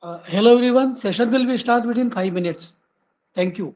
Hello everyone, session will be start within 5 minutes. Thank you.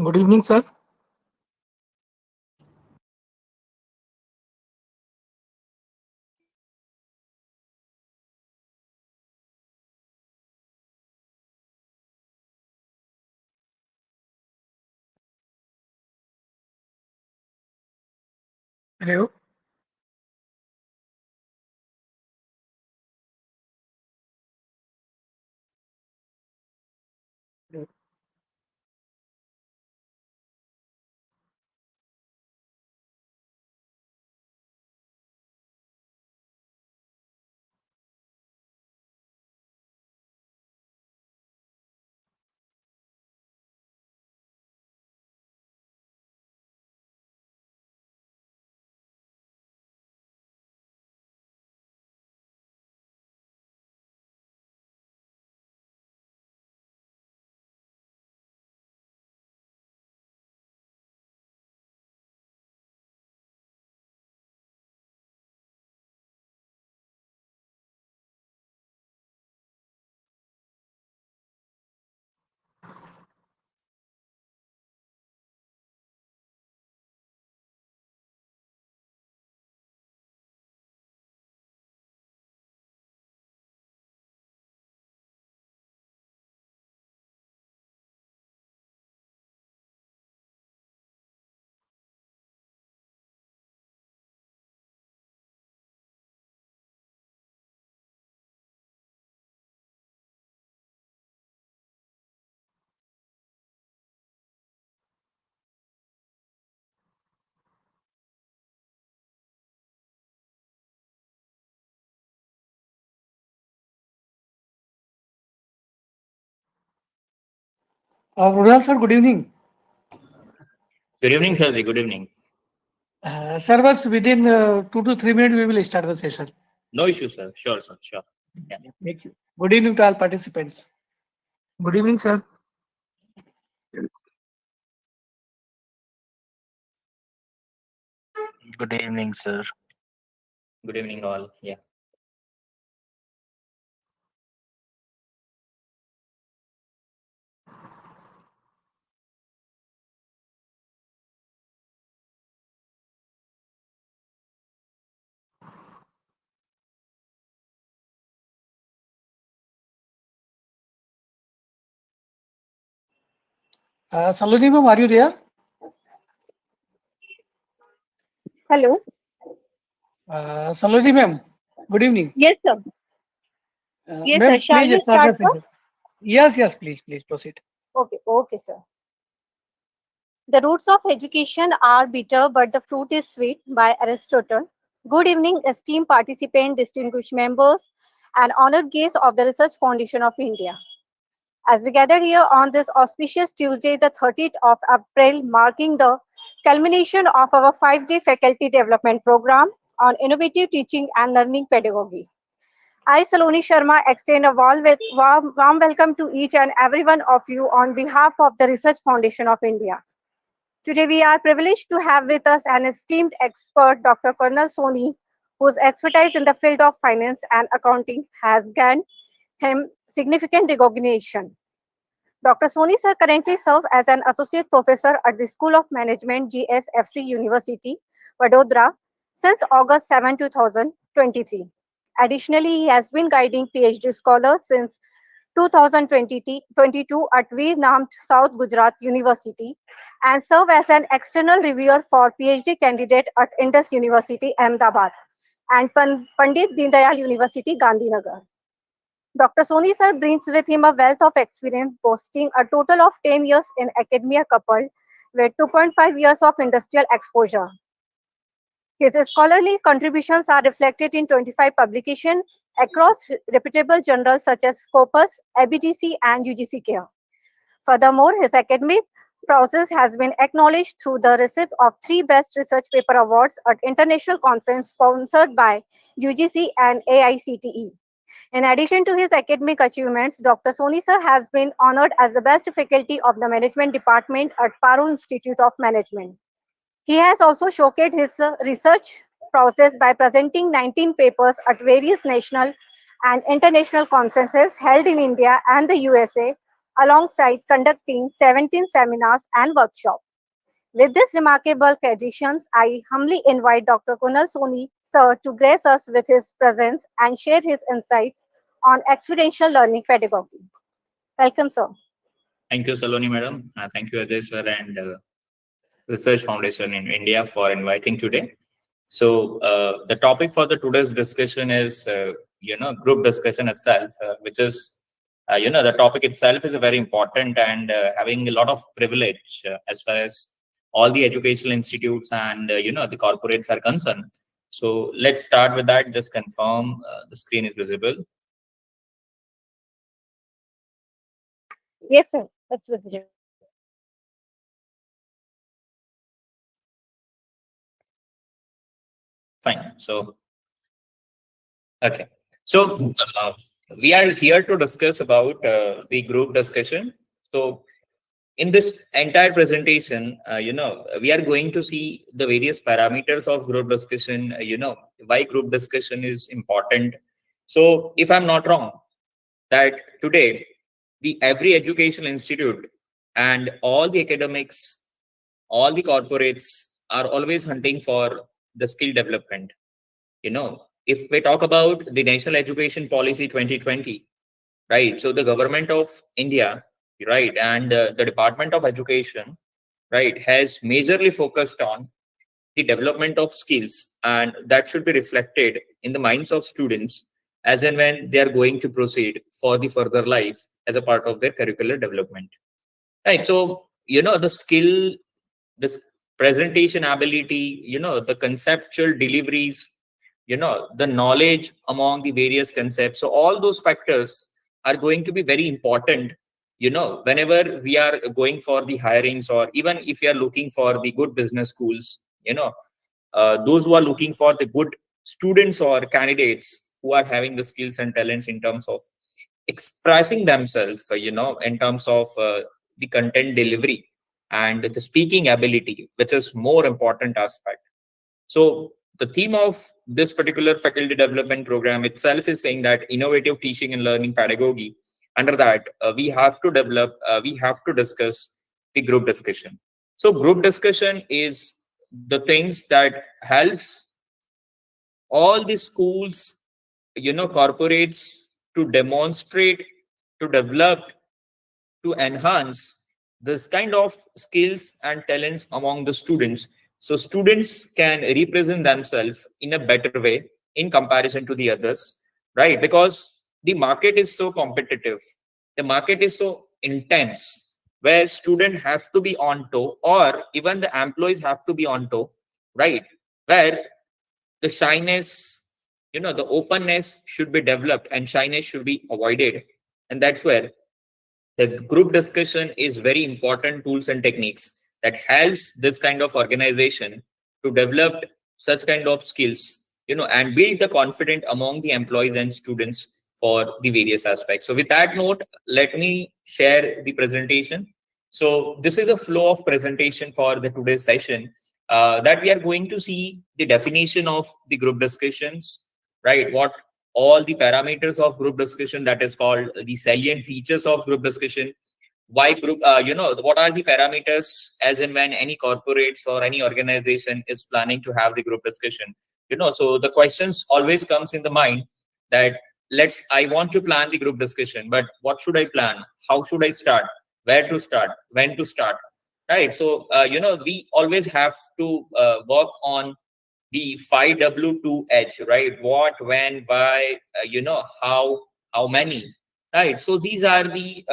Good evening, sir. Hello. Rudal sir, good evening. Good evening, sir. Good evening. Sir, was within 2 to 3 minutes we will start the session. No issue, sir. Sure, sir. Sure. Yeah. Thank you. Good evening to all participants. Good evening, sir. Good evening, sir. Good evening, all. Yeah. Saloni ma'am, are you there? Hello. Saloni ma'am, good evening. Yes, sir. Yes, sir. Ma'am, Shall please we start the start, sir? session. Yes, please proceed. Okay, sir. The roots of education are bitter, but the fruit is sweet by Aristotle. Good evening, esteemed participant, distinguished members, and honored guests of the Research Foundation of India. As we gather here on this auspicious Tuesday, the 30th of April, marking the culmination of our 5-day faculty development program on innovative teaching and learning pedagogy. I, Saloni Sharma, extend a warm welcome to each and every one of you on behalf of the Research Foundation of India. Today, we are privileged to have with us an esteemed expert, Dr. Colonel Soni, whose expertise in the field of finance and accounting has gained him significant recognition. Dr. Soni sir currently serves as an associate professor at the School of Management, GSFC University, Vadodara, since August 7, 2023. Additionally, he has been guiding PhD scholars since 2022 at Veer Namt, South Gujarat University, and served as an external reviewer for PhD candidate at Indus University, Ahmedabad, and Pandit Dindayal University, Gandhinagar. Dr. Soni sir brings with him a wealth of experience, boasting a total of 10 years in academia coupled with 2.5 years of industrial exposure. His scholarly contributions are reflected in 25 publications across reputable journals such as Scopus, ABDC, and UGC-CARE. Furthermore, his academic process has been acknowledged through the receipt of 3 Best Research Paper Awards at international conference sponsored by UGC and AICTE. In addition to his academic achievements, Dr. Soni sir has been honored as the best faculty of the management department at Paro Institute of Management. He has also showcased his research process by presenting 19 papers at various national and international conferences held in India and the USA, alongside conducting 17 seminars and workshops. With these remarkable credentials, I humbly invite Dr. Kunal Soni, sir, to grace us with his presence and share his insights on experiential learning pedagogy. Welcome, sir. Thank you, Saloni madam. Thank you, Ajay sir, and Research Foundation in India for inviting today. So the topic for the today's discussion is, group discussion itself, which is, the topic itself is very important and having a lot of privilege as far as all the educational institutes and, the corporates are concerned. So let's start with that. Just confirm the screen is visible. Yes, sir. That's visible. Fine. So, okay. So we are here to discuss about the group discussion. So in this entire presentation, we are going to see the various parameters of group discussion, why group discussion is important. So if I'm not wrong, that today, the every educational institute and all the academics, all the corporates are always hunting for the skill development. If we talk about the National Education Policy 2020, right? So the government of India, right, and the Department of Education, right, has majorly focused on the development of skills, and that should be reflected in the minds of students as and when they are going to proceed for the further life as a part of their curricular development. Right. So, the skill, this presentation ability, the conceptual deliveries, the knowledge among the various concepts. So all those factors are going to be very important, whenever we are going for the hirings, or even if you are looking for the good business schools, those who are looking for the good students or candidates who are having the skills and talents in terms of expressing themselves, in terms of the content delivery and the speaking ability, which is more important aspect. So the theme of this particular faculty development program itself is saying that innovative teaching and learning pedagogy. Under that, we have to discuss the group discussion. So group discussion is the things that helps all the schools, corporates to demonstrate, to develop, to enhance this kind of skills and talents among the students, so students can represent themselves in a better way in comparison to the others, right? Because the market is so competitive, the market is so intense, where students have to be on toe, or even the employees have to be on toe, right? Where the shyness, the openness should be developed and shyness should be avoided. And that's where the group discussion is very important tools and techniques that helps this kind of organization to develop such kind of skills, and build the confidence among the employees and students for the various aspects. So with that note, let me share the presentation. So this is a flow of presentation for the today's session, that we are going to see the definition of the group discussions, right? What all the parameters of group discussion, that is called the salient features of group discussion. Why group, what are the parameters as and when any corporates or any organization is planning to have the group discussion. So the questions always comes in the mind that I want to plan the group discussion, but what should I plan? How should I start? Where to start? When to start? Right. So, we always have to work on the 5W2H, right? What, when, why, how many, right? So these are the,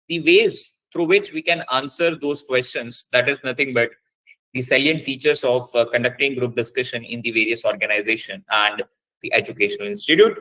the ways through which we can answer those questions. That is nothing but the salient features of conducting group discussion in the various organization and the educational institute.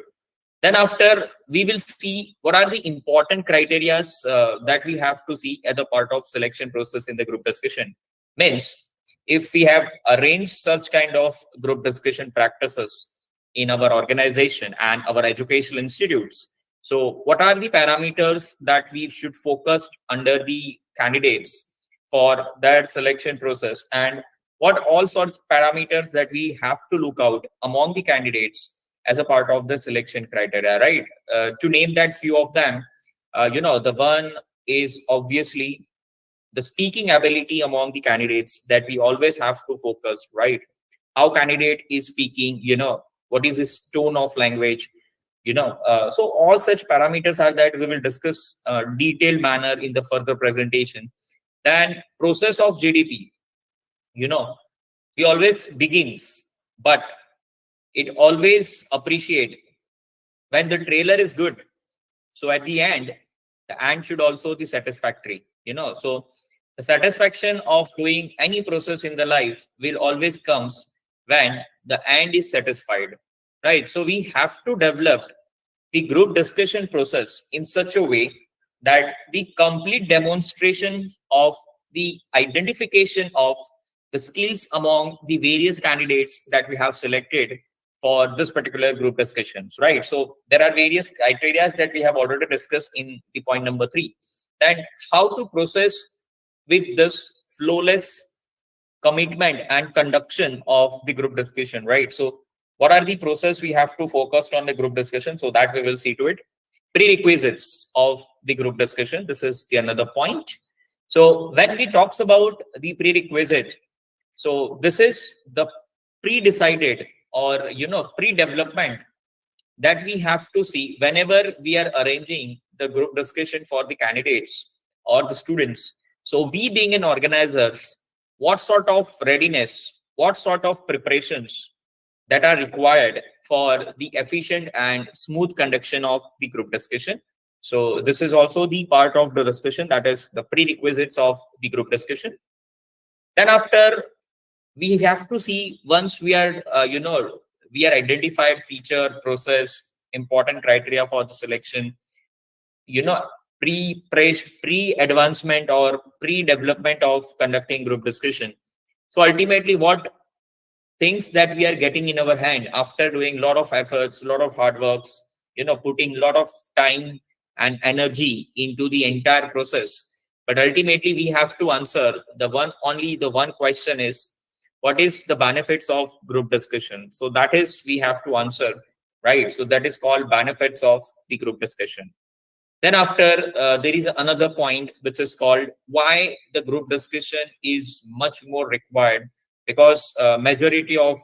Then after, we will see what are the important criteria that we have to see as a part of selection process in the group discussion. Means, if we have arranged such kind of group discussion practices in our organization and our educational institutes, so what are the parameters that we should focus under the candidates for that selection process, and what all sorts of parameters that we have to look out among the candidates as a part of the selection criteria, right? To name that few of them, the one is obviously the speaking ability among the candidates that we always have to focus, right? How candidate is speaking, what is his tone of language, so all such parameters are that we will discuss detailed manner in the further presentation. Then process of GDP, we always begins, but it always appreciate when the trailer is good. So at the end should also be satisfactory, so the satisfaction of doing any process in the life will always comes when the end is satisfied, right? So we have to develop the group discussion process in such a way that the complete demonstration of the identification of the skills among the various candidates that we have selected for this particular group discussions, right? So there are various criteria that we have already discussed in the point number 3. Then how to process with this flawless commitment and conduction of the group discussion, right? So what are the process we have to focus on the group discussion, so that we will see to it. Prerequisites of the group discussion, this is the another point. So when we talks about the prerequisite, so this is the pre-decided or pre-development that we have to see whenever we are arranging the group discussion for the candidates or the students. So we being an organizers, what sort of readiness, what sort of preparations that are required for the efficient and smooth conduction of the group discussion. So this is also the part of the discussion, that is the prerequisites of the group discussion. Then after, we have to see, once we are we are identified feature, process, important criteria for the selection, pre-advancement or pre-development of conducting group discussion. So ultimately, what things that we are getting in our hand after doing a lot of efforts, a lot of hard works, putting a lot of time and energy into the entire process. But ultimately, we have to answer the one question is, what is the benefits of group discussion? So that is, we have to answer, right? So that is called benefits of the group discussion. Then after, there is another point which is called why the group discussion is much more required, because majority of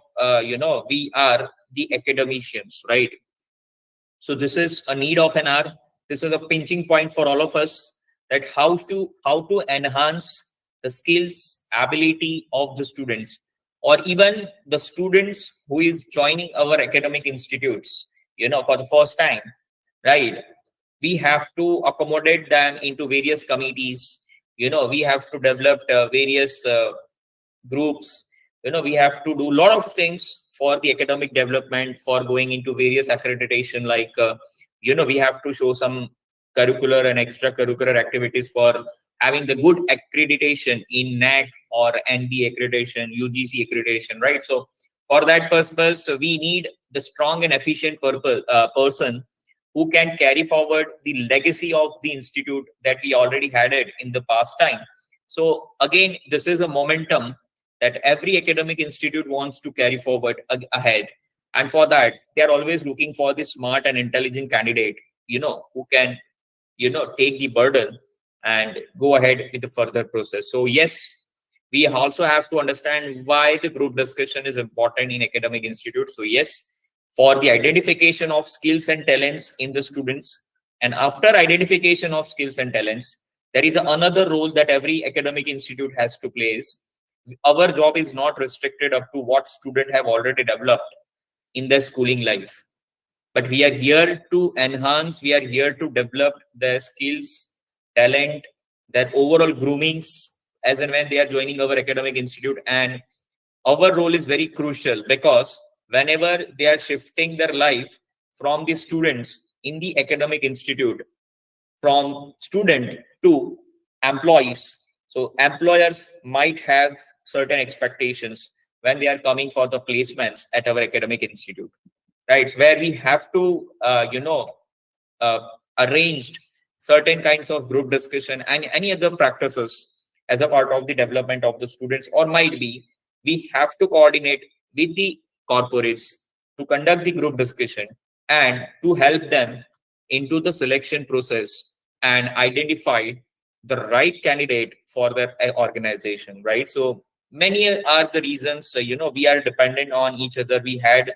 we are the academicians, right? So this is a need of an hour. This is a pinching point for all of us, that how to enhance the skills, ability of the students, or even the students who is joining our academic institutes, for the first time, right? We have to accommodate them into various committees. We have to develop various groups. We have to do a lot of things for the academic development, for going into various accreditation, like we have to show some curricular and extracurricular activities for having the good accreditation in NAC or NB accreditation, UGC accreditation, right? So for that purpose, we need the strong and efficient person who can carry forward the legacy of the institute that we already had it in the past time. So again, this is a momentum that every academic institute wants to carry forward ahead. And for that, they are always looking for the smart and intelligent candidate, who can, take the burden and go ahead with the further process. So yes, we also have to understand why the group discussion is important in academic institutes. So yes, for the identification of skills and talents in the students. And after identification of skills and talents, there is another role that every academic institute has to play. Our job is not restricted up to what students have already developed in their schooling life, but we are here to enhance, we are here to develop their skills, talent, their overall groomings, as and when they are joining our academic institute. And our role is very crucial because whenever they are shifting their life from the students in the academic institute, from student to employees, so employers might have certain expectations when they are coming for the placements at our academic institute, right? Where we have to uh, arranged certain kinds of group discussion and any other practices as a part of the development of the students, or might be we have to coordinate with the corporates to conduct the group discussion and to help them into the selection process and identify the right candidate for their organization, right? So many are the reasons, we are dependent on each other. We had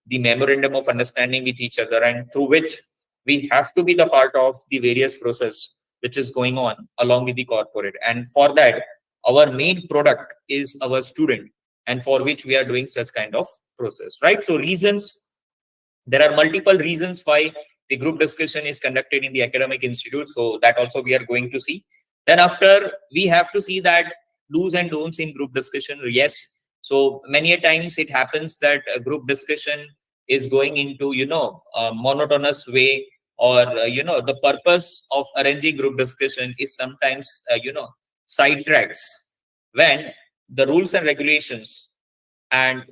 the memorandum of understanding with each other, and through which we have to be the part of the various process which is going on along with the corporate. And for that, our main product is our student, and for which we are doing such kind of process, right? So reasons, there are multiple reasons why the group discussion is conducted in the academic institute. So that also we are going to see. Then after, we have to see that do's and don'ts in group discussion. Yes. So many a times it happens that a group discussion is going into, a monotonous way, or, the purpose of arranging group discussion is sometimes, sidetracks when the rules and regulations and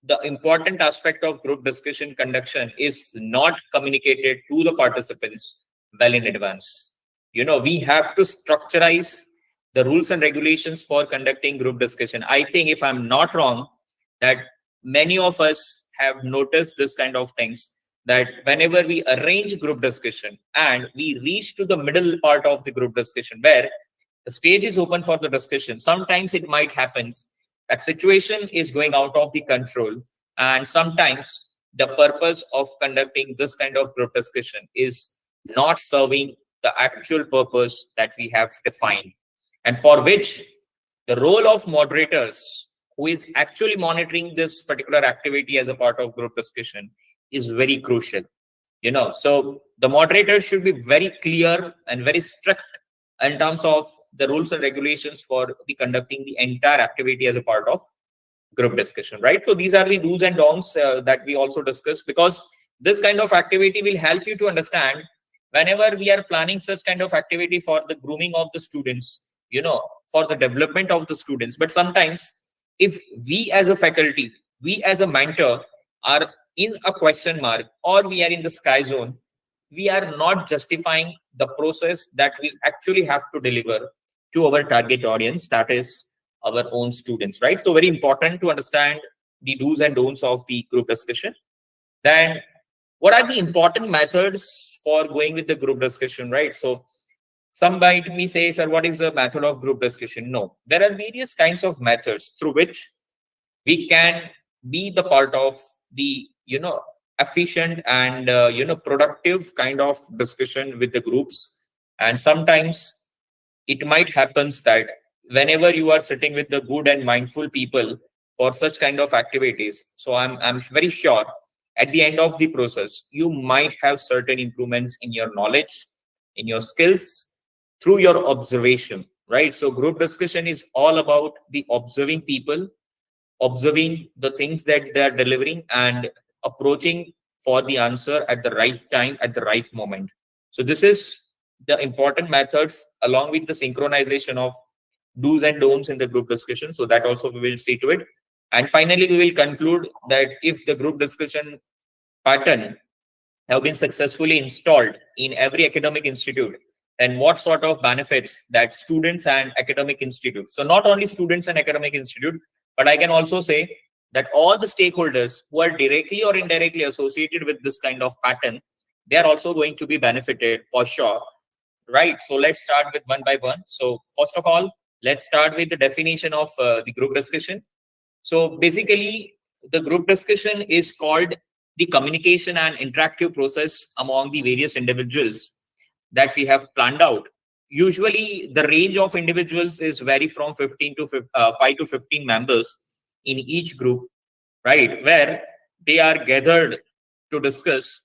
the important aspect of group discussion conduction is not communicated to the participants well in advance. We have to structurize the rules and regulations for conducting group discussion. I think, if I'm not wrong, that many of us have noticed this kind of things, that whenever we arrange group discussion and we reach to the middle part of the group discussion where the stage is open for the discussion, sometimes it might happen that situation is going out of the control, and sometimes the purpose of conducting this kind of group discussion is not serving the actual purpose that we have defined, and for which the role of moderators, who is actually monitoring this particular activity as a part of group discussion, is very crucial. So the moderator should be very clear and very strict in terms of the rules and regulations for the conducting the entire activity as a part of group discussion, right? So these are the do's and don'ts that we also discussed, because this kind of activity will help you to understand whenever we are planning such kind of activity for the grooming of the students, for the development of the students. But sometimes, if we as a faculty, we as a mentor are in a question mark, or we are in the sky zone, we are not justifying the process that we actually have to deliver to our target audience, that is our own students, right? So very important to understand the do's and don'ts of the group discussion. Then what are the important methods for going with the group discussion, right? So some might me say, sir, what is the method of group discussion? No, there are various kinds of methods through which we can be the part of the efficient and productive kind of discussion with the groups. And sometimes it might happen that whenever you are sitting with the good and mindful people for such kind of activities, so I'm very sure at the end of the process you might have certain improvements in your knowledge, in your skills, through your observation, right? So group discussion is all about the observing people, observing the things that they are delivering, and approaching for the answer at the right time, at the right moment. So this is the important methods, along with the synchronization of do's and don'ts in the group discussion. So that also we will see to it. And finally, we will conclude that if the group discussion pattern have been successfully installed in every academic institute, then what sort of benefits that students and academic institute, so not only students and academic institute, but I can also say that all the stakeholders who are directly or indirectly associated with this kind of pattern, they are also going to be benefited for sure, right? So let's start with one by one. So first of all, let's start with the definition of the group discussion. So basically, the group discussion is called the communication and interactive process among the various individuals that we have planned out. Usually, the range of individuals is vary from 5 to 15 members in each group, right? Where they are gathered to discuss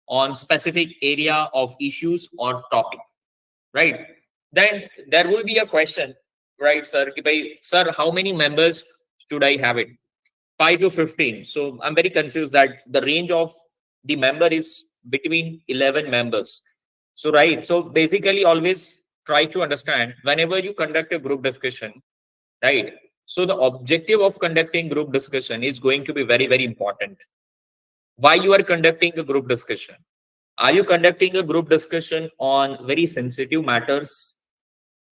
on specific area of issues or topic, right? Then there will be a question right, sir? Ki bhai, sir, how many members should I have it? 5 to 15. So I'm very confused that the range of the member is between 11 members. So, right. So basically always try to understand whenever you conduct a group discussion, right? So the objective of conducting group discussion is going to be very, very important. Why you are conducting a group discussion? Are you conducting a group discussion on very sensitive matters,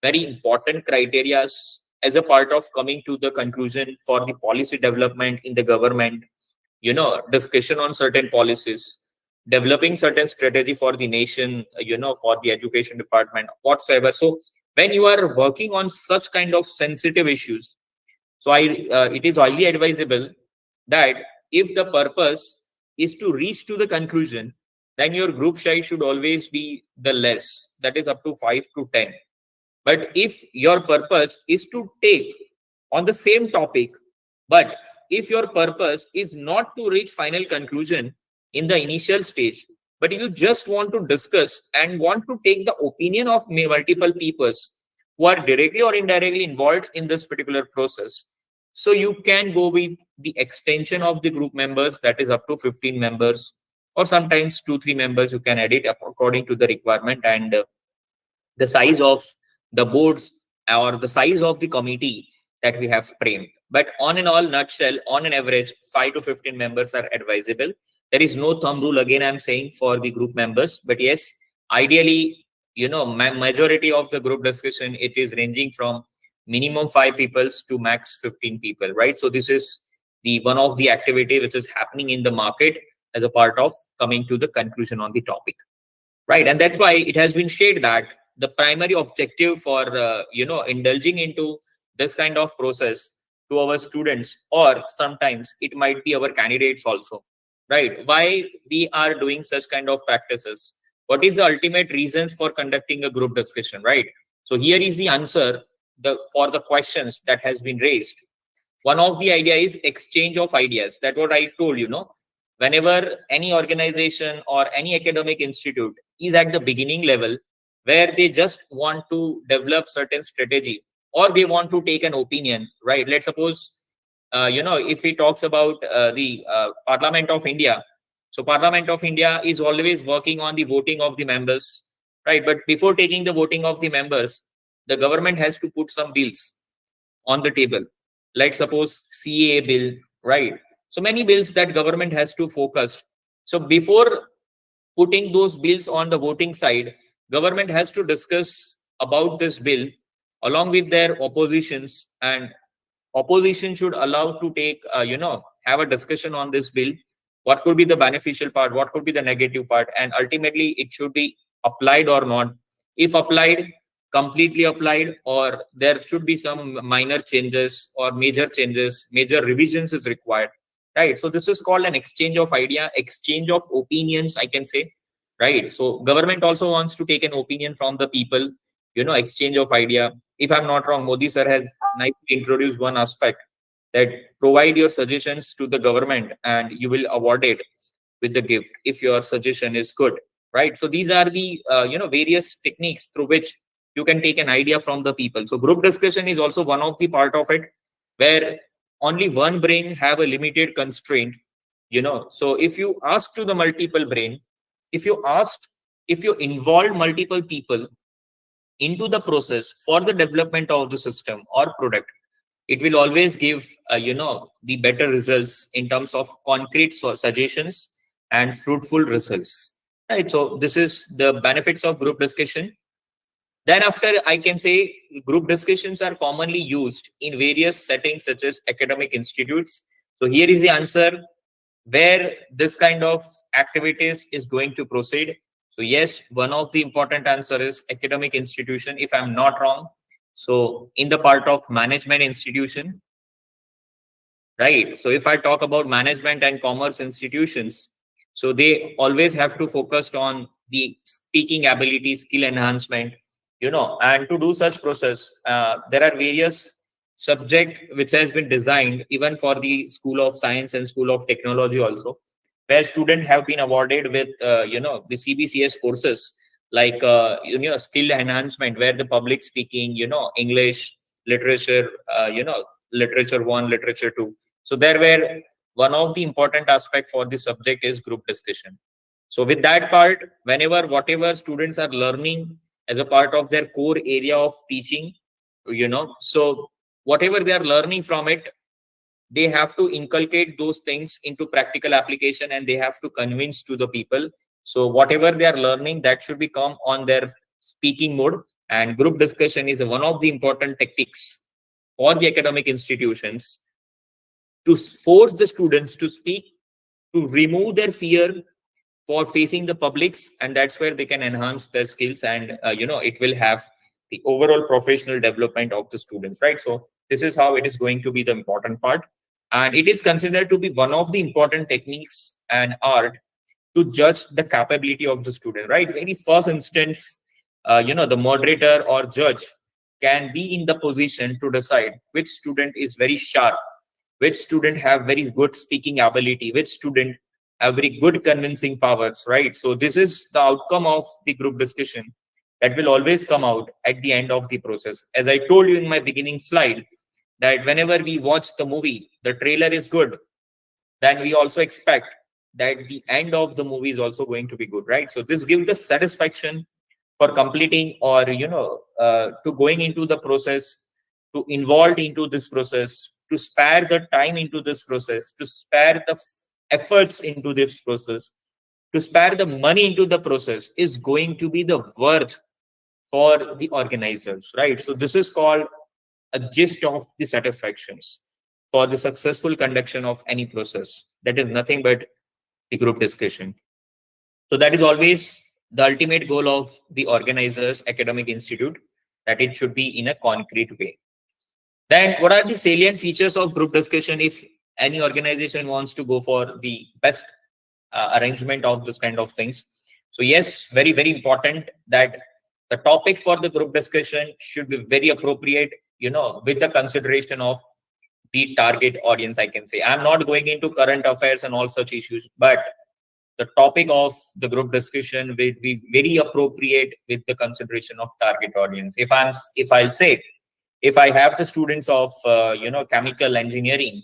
very important criterias as a part of coming to the conclusion for the policy development in the government, discussion on certain policies, developing certain strategy for the nation, for the education department, whatsoever? So when you are working on such kind of sensitive issues, so it is highly advisable that if the purpose is to reach to the conclusion, then your group size should always be the less, that is up to 5 to 10. But if your purpose is to take on the same topic, but if your purpose is not to reach final conclusion in the initial stage, but you just want to discuss and want to take the opinion of multiple peoples who are directly or indirectly involved in this particular process, so you can go with the extension of the group members, that is up to 15 members, or sometimes 2 3 members you can edit according to the requirement and the size of the boards or the size of the committee that we have framed. But on in all nutshell, on an average, 5 to 15 members are advisable. There is no thumb rule, again I'm saying, for the group members, but yes, ideally, majority of the group discussion, it is ranging from minimum 5 people to max 15 people, right? So this is the one of the activity which is happening in the market as a part of coming to the conclusion on the topic, right? And that's why it has been shared that the primary objective for indulging into this kind of process to our students, or sometimes it might be our candidates also, right? Why we are doing such kind of practices? What is the ultimate reasons for conducting a group discussion, right? So here is the answer for the questions that has been raised. One of the idea is exchange of ideas. That what I told you, whenever any organization or any academic institute is at the beginning level where they just want to develop certain strategy or they want to take an opinion, right? Let's suppose if he talks about the Parliament of India, so Parliament of India is always working on the voting of the members, right? But before taking the voting of the members, the government has to put some bills on the table, like suppose CA bill, right? So many bills that government has to focus. So before putting those bills on the voting side, government has to discuss about this bill along with their oppositions, and opposition should allow to take have a discussion on this bill. What could be the beneficial part, what could be the negative part, and ultimately it should be applied or not. If applied, completely applied, or there should be some minor changes or major changes, major revisions is required, right? So this is called an exchange of idea, exchange of opinions, I can say, right? So government also wants to take an opinion from the people, exchange of idea. If I'm not wrong, Modi sir has nicely introduced one aspect, that provide your suggestions to the government and you will award it with the gift if your suggestion is good, right? So these are the various techniques through which you can take an idea from the people. So group discussion is also one of the part of it, where only one brain have a limited constraint. So if you ask to the multiple brain, if you involve multiple people into the process for the development of the system or product, it will always give the better results in terms of concrete suggestions and fruitful results, right? So this is the benefits of group discussion. Then after, I can say group discussions are commonly used in various settings such as academic institutes. So here is the answer where this kind of activities is going to proceed. So yes, one of the important answer is academic institution, if I'm not wrong. So in the part of management institution, right? So if I talk about management and commerce institutions, so they always have to focus on the speaking ability, skill enhancement, and to do such process, there are various subject which has been designed even for the School of Science and School of Technology also, where students have been awarded with, the CBCS courses like, skill enhancement, where the public speaking, English literature, literature 1, literature 2. So there were one of the important aspect for this subject is group discussion. So with that part, whenever whatever students are learning as a part of their core area of teaching, so whatever they are learning from it, they have to inculcate those things into practical application, and they have to convince to the people. So whatever they are learning, that should become on their speaking mode. And group discussion is one of the important tactics for the academic institutions to force the students to speak, to remove their fear for facing the publics, and that's where they can enhance their skills, and it will have the overall professional development of the students, right? So this is how it is going to be the important part, and it is considered to be one of the important techniques and art to judge the capability of the student, right? Very first instance, the moderator or judge can be in the position to decide which student is very sharp, which student have very good speaking ability, which student have very good convincing powers, right? So this is the outcome of the group discussion that will always come out at the end of the process. As I told you in my beginning slide, that whenever we watch the movie, the trailer is good, then we also expect that the end of the movie is also going to be good, right? So this gives the satisfaction for completing, or to going into the process, to involve into this process, to spare the time into this process, to spare the efforts into this process, to spare the money into the process, is going to be the worth for the organizers, right? So this is called a gist of the satisfactions for the successful conduction of any process. That is nothing but the group discussion. So that is always the ultimate goal of the organizers, academic institute, that it should be in a concrete way. Then what are the salient features of group discussion if any organization wants to go for the best arrangement of this kind of things? So yes, very, very important that the topic for the group discussion should be very appropriate, with the consideration of the target audience, I can say. I'm not going into current affairs and all such issues, but the topic of the group discussion will be very appropriate with the consideration of target audience. If I'll say, if I have the students of chemical engineering,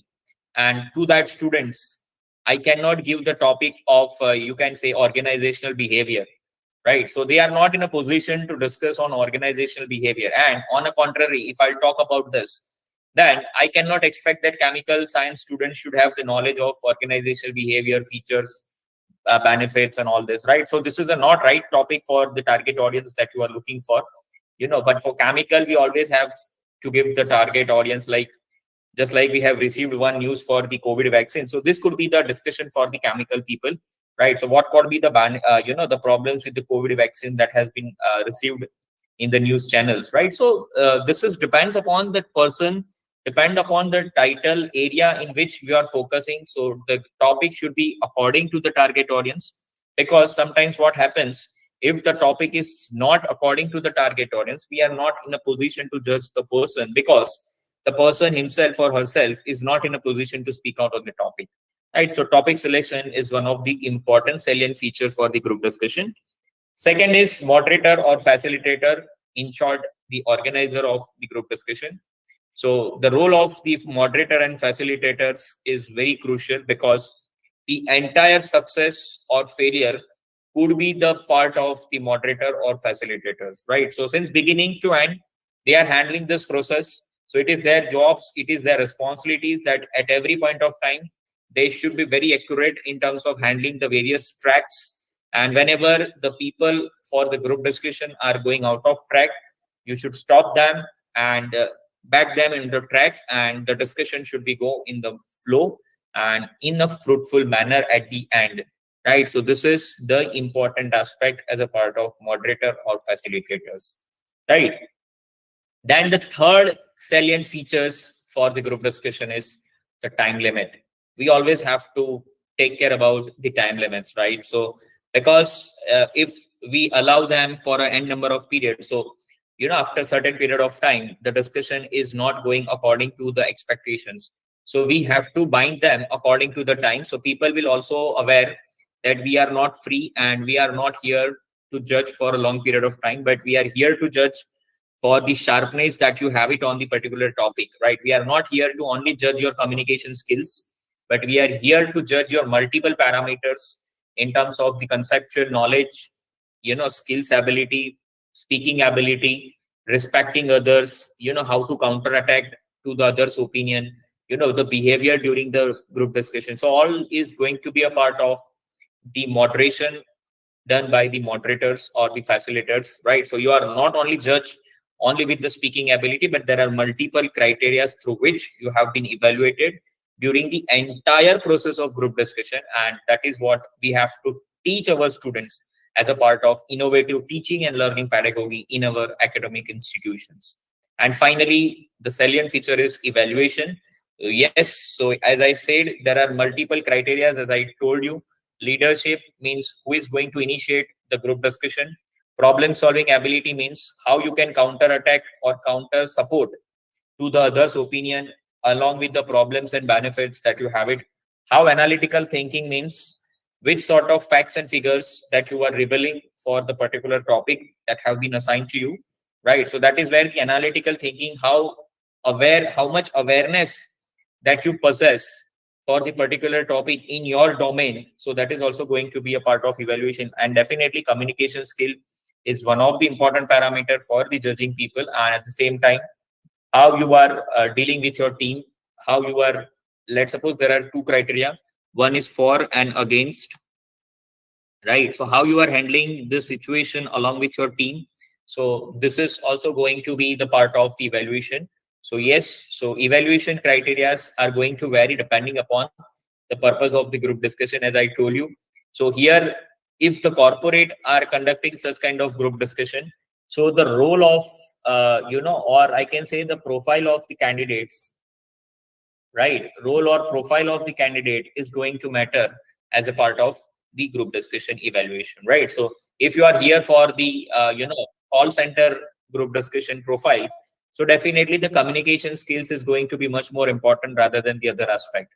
and to that students, I cannot give the topic of you can say organizational behavior, right? So they are not in a position to discuss on organizational behavior. And on the contrary, if I'll talk about this, then I cannot expect that chemical science students should have the knowledge of organizational behavior, features, benefits, and all this, right? So this is a not right topic for the target audience that you are looking for, but for chemical, we always have to give the target audience, like just like we have received one news for the COVID vaccine. So this could be the discussion for the chemical people, right? So what could be the the problems with the COVID vaccine that has been received in the news channels, right? So this is depends upon that person, depend upon the title area in which we are focusing. So the topic should be according to the target audience, because sometimes what happens, if the topic is not according to the target audience, we are not in a position to judge the person, because the person himself or herself is not in a position to speak out on the topic, right? So topic selection is one of the important salient feature for the group discussion. Second is moderator or facilitator, in short, the organizer of the group discussion. So the role of the moderator and facilitators is very crucial, because the entire success or failure could be the part of the moderator or facilitators, right? So since beginning to end, they are handling this process. So it is their jobs, it is their responsibilities that at every point of time, they should be very accurate in terms of handling the various tracks. And whenever the people for the group discussion are going out of track, you should stop them and back them in the track, and the discussion should be go in the flow and in a fruitful manner at the end, right? So this is the important aspect as a part of moderator or facilitators, right? Then the third salient features for the group discussion is the time limit. We always have to take care about the time limits, right? So because if we allow them for an n number of periods, so after a certain period of time, the discussion is not going according to the expectations. So we have to bind them according to the time. So people will also aware that we are not free and we are not here to judge for a long period of time, but we are here to judge for the sharpness that you have it on the particular topic, right? We are not here to only judge your communication skills, but we are here to judge your multiple parameters in terms of the conceptual knowledge, skills ability, speaking ability, respecting others, how to counterattack to the other's opinion, the behavior during the group discussion. So all is going to be a part of the moderation done by the moderators or the facilitators, right? So you are not only judged only with the speaking ability, but there are multiple criteria through which you have been evaluated during the entire process of group discussion. And that is what we have to teach our students as a part of innovative teaching and learning pedagogy in our academic institutions. And finally, the salient feature is evaluation. Yes, so as I said, there are multiple criteria, as I told you. Leadership means who is going to initiate the group discussion. Problem solving ability means how you can counter attack or counter support to the other's opinion along with the problems and benefits that you have it. How analytical thinking means which sort of facts and figures that you are revealing for the particular topic that have been assigned to you, right? So that is where the analytical thinking, how much awareness that you possess for the particular topic in your domain. So that is also going to be a part of evaluation. And definitely communication skill is one of the important parameter for the judging people. And at the same time, how you are dealing with your team, how you are, let's suppose there are two criteria. One is for and against, right? So how you are handling this situation along with your team. So this is also going to be the part of the evaluation. So yes, so evaluation criteria are going to vary depending upon the purpose of the group discussion, as I told you. So here, if the corporate are conducting such kind of group discussion, so the role of, or I can say the profile of the candidates, right? Role or profile of the candidate is going to matter as a part of the group discussion evaluation, right? So if you are here for the, call center group discussion profile, so definitely the communication skills is going to be much more important rather than the other aspect.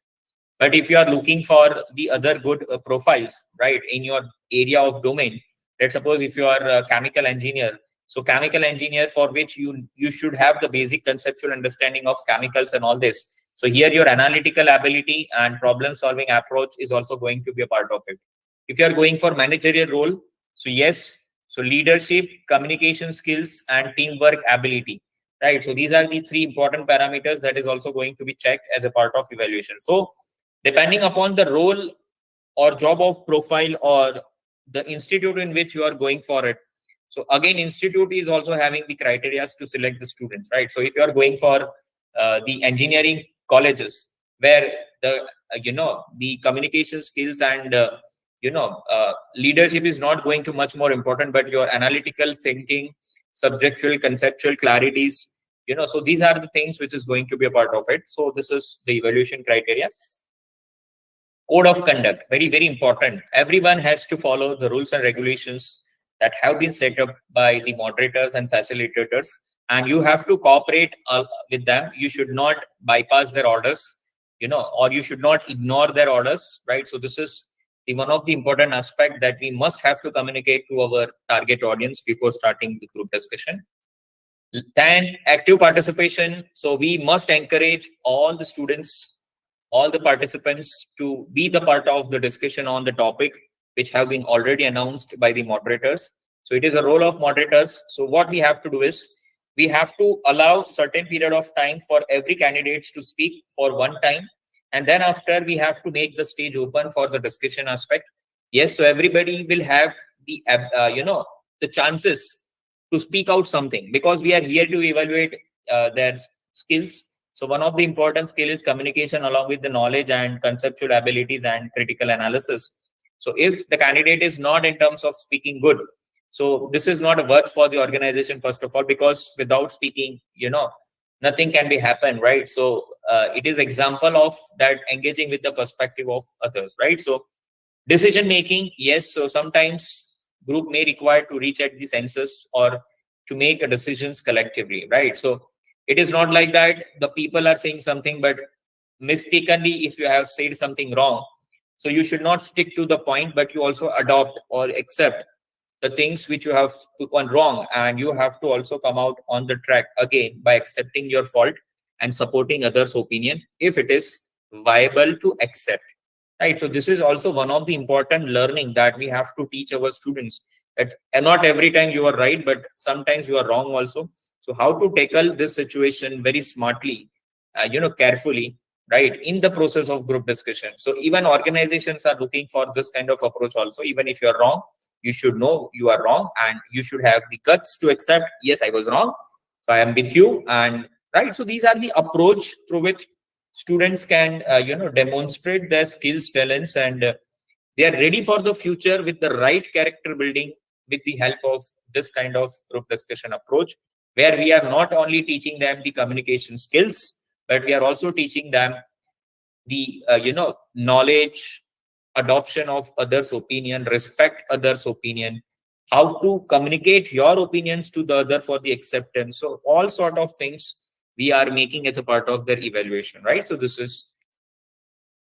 But if you are looking for the other good profiles, right, in your area of domain, let's suppose if you are a chemical engineer, so chemical engineer for which you should have the basic conceptual understanding of chemicals and all this. So here your analytical ability and problem solving approach is also going to be a part of it. If you are going for managerial role, so yes, so leadership, communication skills, and teamwork ability, right? So these are the three important parameters that is also going to be checked as a part of evaluation. So depending upon the role or job of profile or the institute in which you are going for it. So again, institute is also having the criteria to select the students, right? So if you are going for the engineering colleges where the, the communication skills and, leadership is not going to much more important, but your analytical thinking, subjectual, conceptual clarities, so these are the things which is going to be a part of it. So this is the evaluation criteria. Code of conduct, very, very important. Everyone has to follow the rules and regulations that have been set up by the moderators and facilitators, and you have to cooperate with them. You should not bypass their orders, or you should not ignore their orders, right? So this is the one of the important aspect that we must have to communicate to our target audience before starting the group discussion. Then active participation. So we must encourage all the students, all the participants to be the part of the discussion on the topic which have been already announced by the moderators. So it is a role of moderators. So what we have to do is we have to allow certain period of time for every candidates to speak for one time, and then after we have to make the stage open for the discussion aspect. Yes, so everybody will have the the chances to speak out something, because we are here to evaluate their skills. So one of the important skill is communication along with the knowledge and conceptual abilities and critical analysis. So if the candidate is not in terms of speaking good, so this is not a work for the organization, first of all, because without speaking, nothing can be happen, right? So it is example of that engaging with the perspective of others, right? So decision making, yes. So sometimes group may require to reach at the census or to make a decisions collectively, right? So it is not like that the people are saying something, but mistakenly, if you have said something wrong, so you should not stick to the point, but you also adopt or accept the things which you have spoken wrong, and you have to also come out on the track again by accepting your fault and supporting others' opinion if it is viable to accept. Right. So this is also one of the important learning that we have to teach our students, that not every time you are right, but sometimes you are wrong also. So how to tackle this situation very smartly, carefully, right, in the process of group discussion. So even organizations are looking for this kind of approach also. Even if you're wrong, you should know you are wrong, and you should have the guts to accept, yes, I was wrong, so I am with you. And right, so these are the approach through which students can demonstrate their skills, talents, and they are ready for the future with the right character building, with the help of this kind of group discussion approach, where we are not only teaching them the communication skills, but we are also teaching them the knowledge, adoption of others' opinion, respect others' opinion, how to communicate your opinions to the other for the acceptance. So all sort of things we are making as a part of their evaluation, right? So this is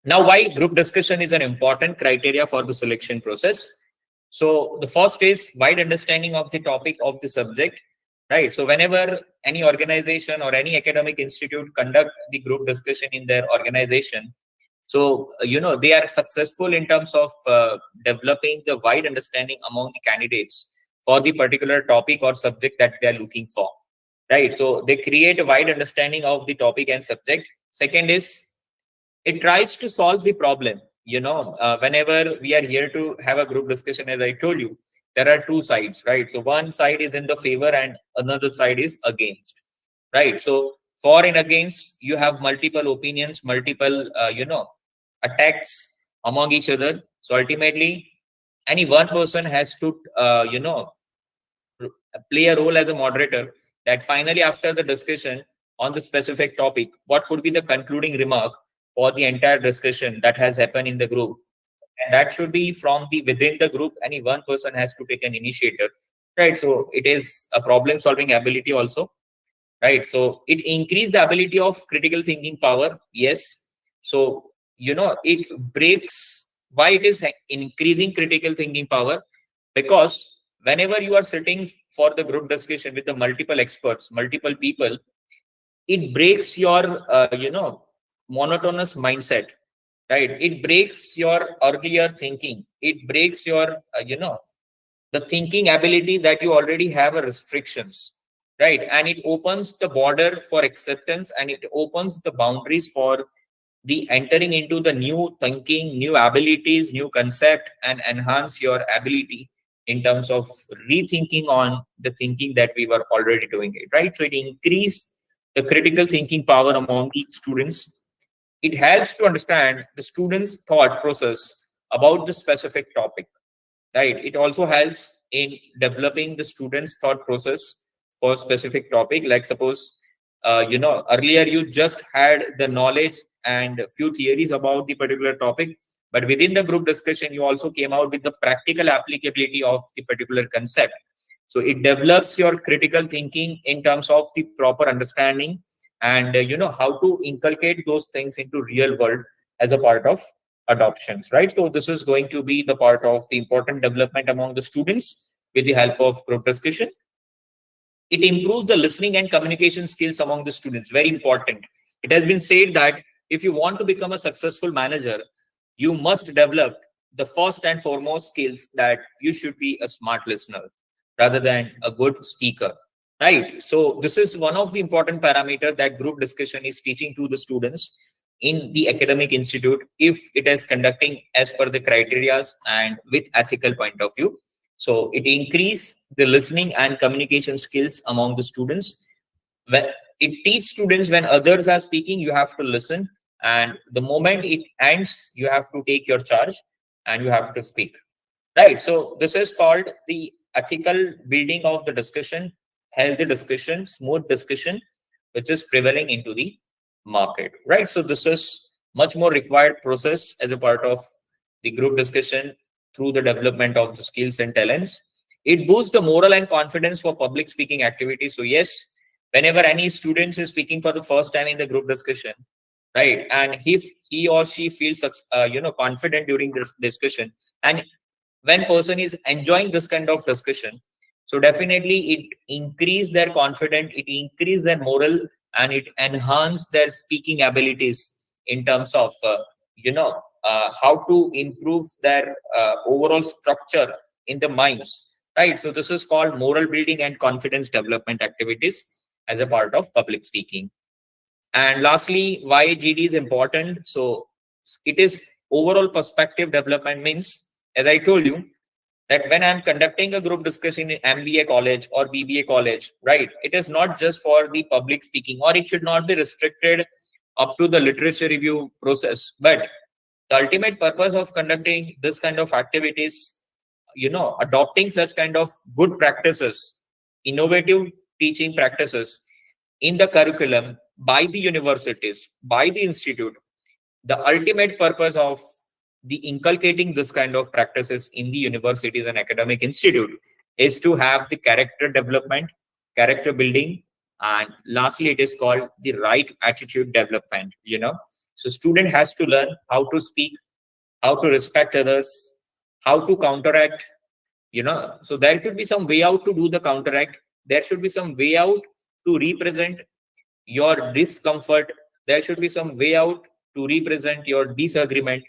now why group discussion is an important criteria for the selection process. So the first is wide understanding of the topic of the subject, right? So whenever any organization or any academic institute conduct the group discussion in their organization, so they are successful in terms of developing the wide understanding among the candidates for the particular topic or subject that they are looking for, right? So they create a wide understanding of the topic and subject. Second is it tries to solve the problem. Whenever we are here to have a group discussion, as I told you, there are two sides, right? So one side is in the favor and another side is against, right? So for and against, you have multiple opinions, multiple attacks among each other. So ultimately, any one person has to play a role as a moderator, that finally after the discussion on the specific topic, what could be the concluding remark for the entire discussion that has happened in the group. And that should be from the within the group. Any one person has to take an initiative, right? So it is a problem solving ability also, right? So it increases the ability of critical thinking power. Yes. So it breaks. Why it is increasing critical thinking power? Because whenever you are sitting for the group discussion with the multiple experts, multiple people, it breaks your monotonous mindset, right? It breaks your earlier thinking. It breaks your the thinking ability that you already have a restrictions, right? And it opens the border for acceptance, and it opens the boundaries for the entering into the new thinking, new abilities, new concept, and enhance your ability in terms of rethinking on the thinking that we were already doing it, right? So it increase the critical thinking power among the students. It helps to understand the students' thought process about the specific topic, right? It also helps in developing the students' thought process for specific topic. Like suppose, earlier you just had the knowledge and a few theories about the particular topic, but within the group discussion, you also came out with the practical applicability of the particular concept. So it develops your critical thinking in terms of the proper understanding, and how to inculcate those things into real world as a part of adoptions, right? So this is going to be the part of the important development among the students with the help of group discussion. It improves the listening and communication skills among the students. Very important. It has been said that if you want to become a successful manager, you must develop the first and foremost skills that you should be a smart listener rather than a good speaker, right? So this is one of the important parameters that group discussion is teaching to the students in the academic institute, if it is conducting as per the criteria and with ethical point of view. So it increase the listening and communication skills among the students. When it teaches students, when others are speaking, you have to listen, and the moment it ends, you have to take your charge and you have to speak, right? So this is called the ethical building of the discussion, healthy discussion, smooth discussion, which is prevailing into the market, right? So this is much more required process as a part of the group discussion through the development of the skills and talents. It boosts the moral and confidence for public speaking activities. So yes, whenever any student is speaking for the first time in the group discussion, right, and if he or she feels confident during this discussion, and when person is enjoying this kind of discussion, so definitely it increase their confidence, it increase their moral, and it enhance their speaking abilities in terms of how to improve their overall structure in the minds, right? So this is called moral building and confidence development activities as a part of public speaking. And lastly, why GD is important? So it is overall perspective development, means, as I told you, that when I'm conducting a group discussion in MBA college or BBA college, right, it is not just for the public speaking, or it should not be restricted up to the literature review process. But the ultimate purpose of conducting this kind of activities, adopting such kind of good practices, innovative teaching practices in the curriculum by the universities, by the institute, the ultimate purpose of the inculcating this kind of practices in the universities and academic institute is to have the character development, character building, and lastly it is called the right attitude development. So student has to learn how to speak, how to respect others, how to counteract. So there should be some way out to do the counteract, there should be some way out to represent your discomfort, there should be some way out to represent your disagreement,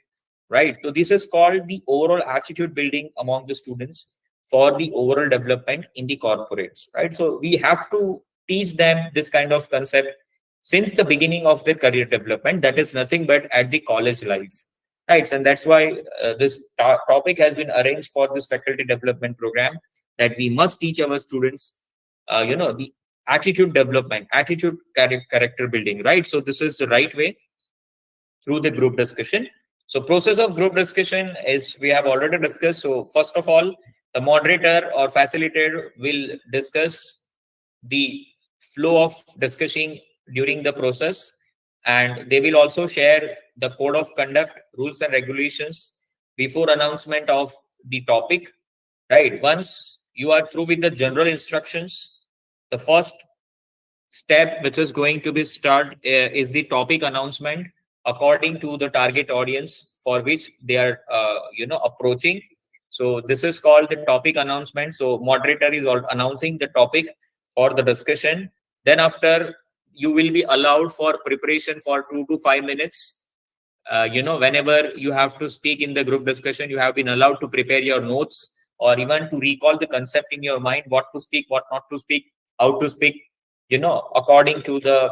right? So this is called the overall attitude building among the students for the overall development in the corporates, right? So we have to teach them this kind of concept since the beginning of their career development, that is nothing but at the college life, right? And that's why this topic has been arranged for this faculty development program, that we must teach our students the attitude development, attitude character building, right? So this is the right way through the group discussion. So process of group discussion is, we have already discussed. So first of all, the moderator or facilitator will discuss the flow of discussing during the process, and they will also share the code of conduct, rules and regulations before announcement of the topic, right? Once you are through with the general instructions, the first step which is going to be start is the topic announcement according to the target audience for which they are approaching. So this is called the topic announcement. So moderator is announcing the topic for the discussion. Then after, you will be allowed for preparation for 2 to 5 minutes. Whenever you have to speak in the group discussion, you have been allowed to prepare your notes, or even to recall the concept in your mind, what to speak, what not to speak, how to speak, according to the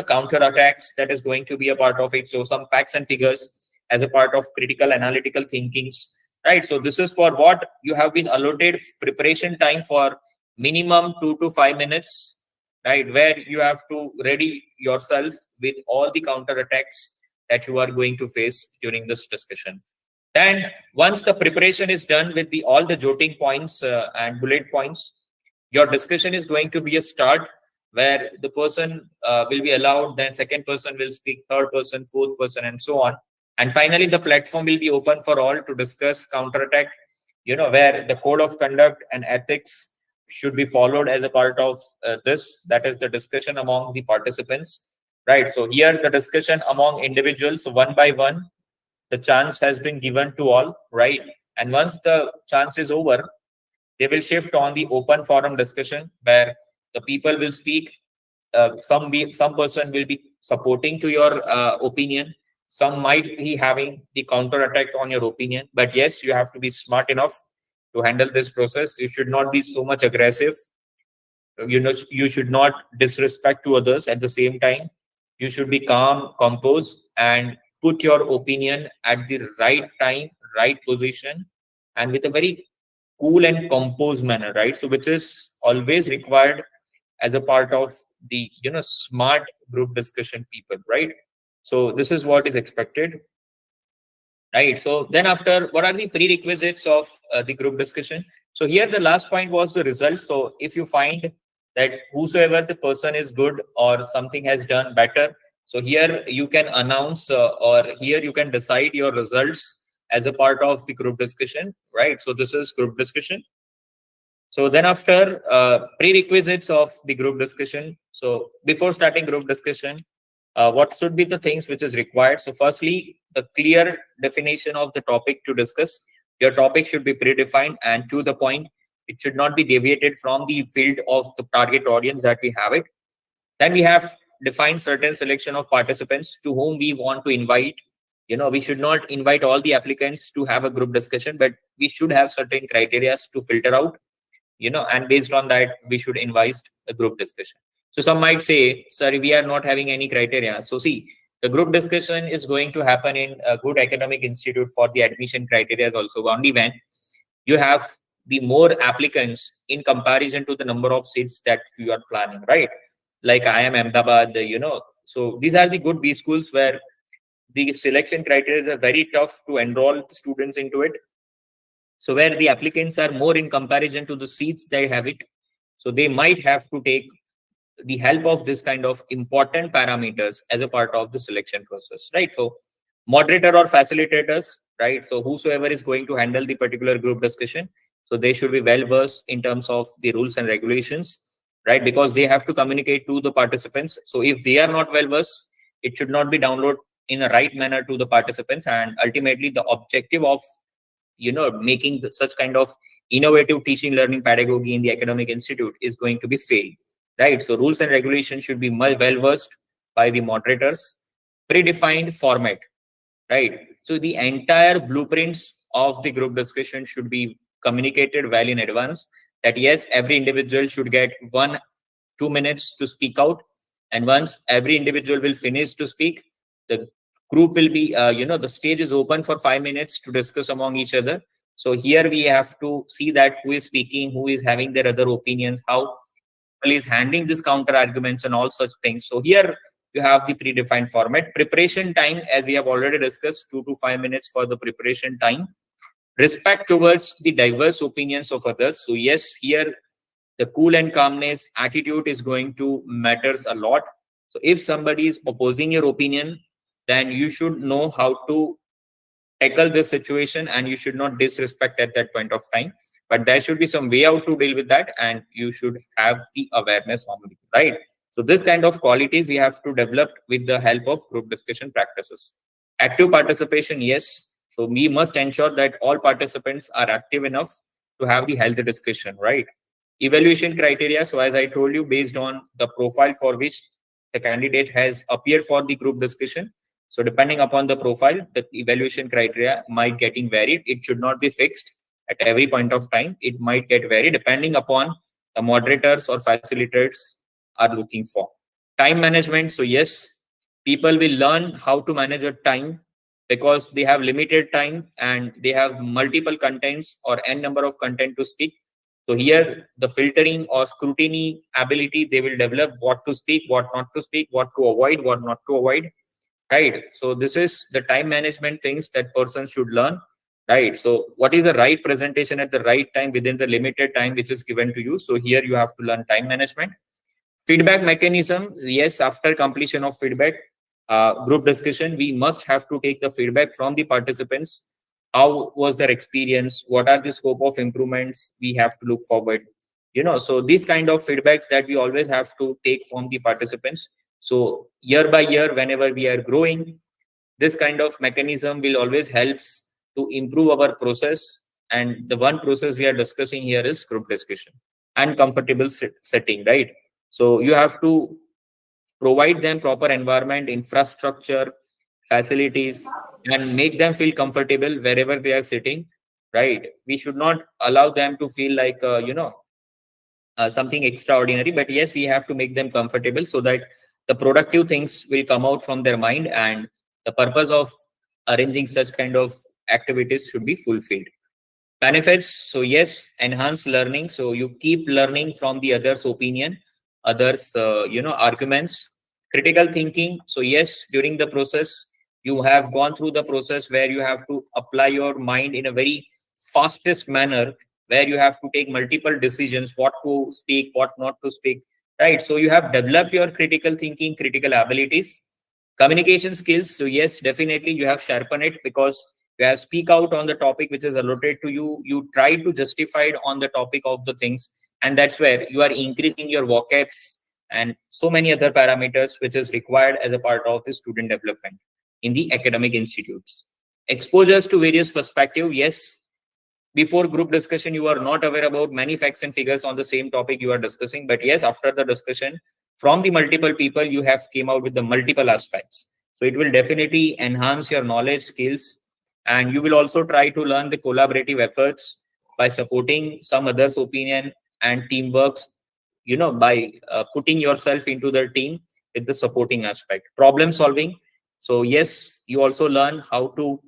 counter attacks that is going to be a part of it. So some facts and figures as a part of critical analytical thinkings, right? So this is for what you have been allotted preparation time for minimum 2 to 5 minutes, right, where you have to ready yourself with all the counter attacks that you are going to face during this discussion. Then once the preparation is done with all the jotting points and bullet points, your discussion is going to be a start, where the person will be allowed, then second person will speak, third person, fourth person, and so on. And finally, the platform will be open for all to discuss counterattack, where the code of conduct and ethics should be followed as a part of this. That is the discussion among the participants, right? So here the discussion among individuals, one by one, the chance has been given to all, right? And once the chance is over, they will shift on the open forum discussion, where the people will speak. Some person will be supporting to your opinion. Some might be having the counter attack on your opinion. But yes, you have to be smart enough to handle this process. You should not be so much aggressive. You should not disrespect to others. At the same time, you should be calm, composed, and put your opinion at the right time, right position, and with a very cool and composed manner, right? So which is always required as a part of the smart group discussion people, right? So this is what is expected, right? So then after, what are the prerequisites of the group discussion? So here the last point was the result. So if you find that whosoever the person is good or something has done better, so here you can announce or here you can decide your results as a part of the group discussion, right? So this is group discussion. So then after, prerequisites of the group discussion. So before starting group discussion, what should be the things which is required? So firstly, the clear definition of the topic to discuss. Your topic should be predefined and to the point. It should not be deviated from the field of the target audience that we have it. Then we have defined certain selection of participants to whom we want to invite. We should not invite all the applicants to have a group discussion, but we should have certain criteria to filter out, and based on that, we should invite a group discussion. So some might say, sorry, we are not having any criteria. So see, the group discussion is going to happen in a good academic institute for the admission criteria also only when you have the more applicants in comparison to the number of seats that you are planning, right? Like I am Ahmedabad, so these are the good B schools where the selection criteria are very tough to enroll students into it. So where the applicants are more in comparison to the seats they have it, so they might have to take the help of this kind of important parameters as a part of the selection process, right? So moderator or facilitators, right? So whosoever is going to handle the particular group discussion, so they should be well versed in terms of the rules and regulations, right? Because they have to communicate to the participants. So if they are not well versed, it should not be downloaded in a right manner to the participants, and ultimately the objective of making such kind of innovative teaching learning pedagogy in the academic institute is going to be failed, right? So rules and regulations should be well versed by the moderators. Predefined format, right? So the entire blueprints of the group discussion should be communicated well in advance, that yes, every individual should get 1-2 minutes to speak out, and once every individual will finish to speak, the group will be the stage is open for 5 minutes to discuss among each other. So here we have to see that who is speaking, who is having their other opinions, how is handling these counter arguments and all such things. So here you have the predefined format. Preparation time, as we have already discussed, 2 to 5 minutes for the preparation time. Respect towards the diverse opinions of others. So yes, here the cool and calmness attitude is going to matters a lot. So if somebody is opposing your opinion, then you should know how to tackle this situation, and you should not disrespect at that point of time. But there should be some way out to deal with that, and you should have the awareness on it, right? So this kind of qualities we have to develop with the help of group discussion practices. Active participation, yes. So we must ensure that all participants are active enough to have the healthy discussion, right? Evaluation criteria. So as I told you, based on the profile for which the candidate has appeared for the group discussion. So depending upon the profile, the evaluation criteria might getting varied. It should not be fixed at every point of time. It might get varied depending upon the moderators or facilitators are looking for. Time management. So yes, people will learn how to manage their time because they have limited time and they have multiple contents or n number of content to speak. So here the filtering or scrutiny ability, they will develop what to speak, what not to speak, what to avoid, what not to avoid. Right. So this is the time management things that person should learn. Right. So what is the right presentation at the right time within the limited time which is given to you? So here you have to learn time management. Feedback mechanism. Yes, after completion of feedback, group discussion, we must have to take the feedback from the participants. How was their experience? What are the scope of improvements we have to look forward? So these kind of feedbacks that we always have to take from the participants. So year by year, whenever we are growing, this kind of mechanism will always helps to improve our process. And the one process we are discussing here is group discussion and comfortable setting, right? So you have to provide them proper environment, infrastructure, facilities, and make them feel comfortable wherever they are sitting, right? We should not allow them to feel like, something extraordinary, but yes, we have to make them comfortable so that the productive things will come out from their mind, and the purpose of arranging such kind of activities should be fulfilled. Benefits. So yes, enhance learning. So you keep learning from the others' opinion, others, arguments. Critical thinking. So yes, during the process, you have gone through the process where you have to apply your mind in a very fastest manner, where you have to take multiple decisions, what to speak, what not to speak, right? So you have developed your critical thinking, critical abilities. Communication skills. So yes, definitely you have sharpened it because you have speak out on the topic which is allotted to you. You try to justify it on the topic of the things, and that's where you are increasing your vocabs and so many other parameters which is required as a part of the student development in the academic institutes. Exposures to various perspectives. Yes, before group discussion, you are not aware about many facts and figures on the same topic you are discussing. But yes, after the discussion from the multiple people, you have came out with the multiple aspects. So it will definitely enhance your knowledge, skills, and you will also try to learn the collaborative efforts by supporting some others' opinion and teamwork, by putting yourself into the team with the supporting aspect. Problem solving. So yes, you also learn how to,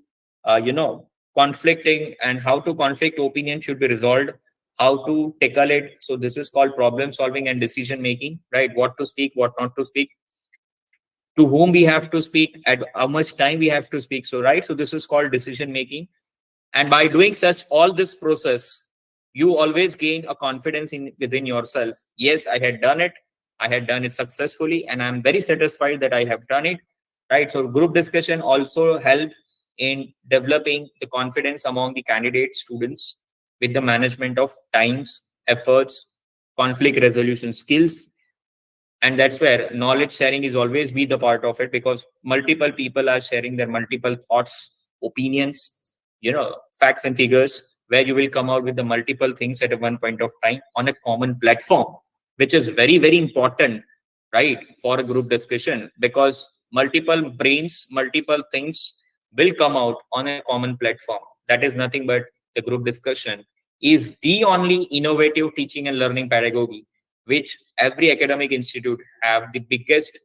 conflicting and how to conflict opinion should be resolved, how to tackle it. So this is called problem solving and decision making, right? What to speak, what not to speak, to whom we have to speak, at how much time we have to speak. So right, so this is called decision making. And by doing such all this process, you always gain a confidence in within yourself. Yes, I had done it successfully, and I'm very satisfied that I have done it, right? So group discussion also help in developing the confidence among the candidate students with the management of times, efforts, conflict resolution skills. And that's where knowledge sharing is always be the part of it, because multiple people are sharing their multiple thoughts, opinions, facts and figures, where you will come out with the multiple things at a one point of time on a common platform, which is very, very important, right, for a group discussion, because multiple brains, multiple things will come out on a common platform. That is nothing but the group discussion is the only innovative teaching and learning pedagogy which every academic institute have the biggest,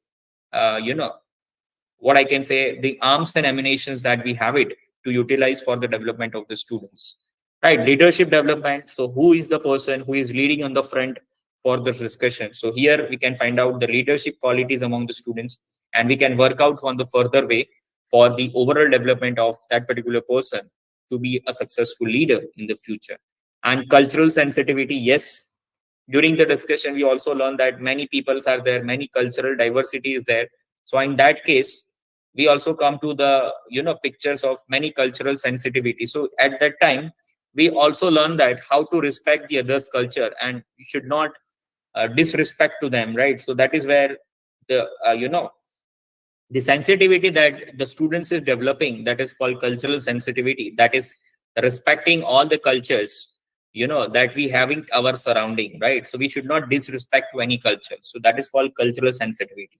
what I can say, the arms and ammunitions that we have it to utilize for the development of the students. Right, leadership development. So who is the person who is leading on the front for the discussion? So here we can find out the leadership qualities among the students, and we can work out on the further way for the overall development of that particular person to be a successful leader in the future. And cultural sensitivity, yes, during the discussion we also learned that many peoples are there, many cultural diversity is there. So in that case, we also come to the pictures of many cultural sensitivity. So at that time we also learn that how to respect the other's culture, and you should not disrespect to them, right? So that is where the the sensitivity that the students is developing, that is called cultural sensitivity, that is respecting all the cultures that we having our surrounding, right? So we should not disrespect to any culture. So that is called cultural sensitivity.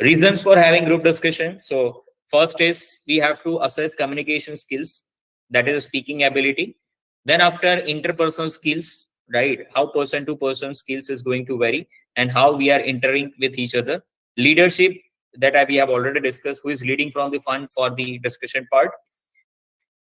Reasons for having group discussion. So first is we have to assess communication skills, that is speaking ability. Then after interpersonal skills, right, how person to person skills is going to vary, and how we are entering with each other. Leadership, that we have already discussed, who is leading from the fund for the discussion part.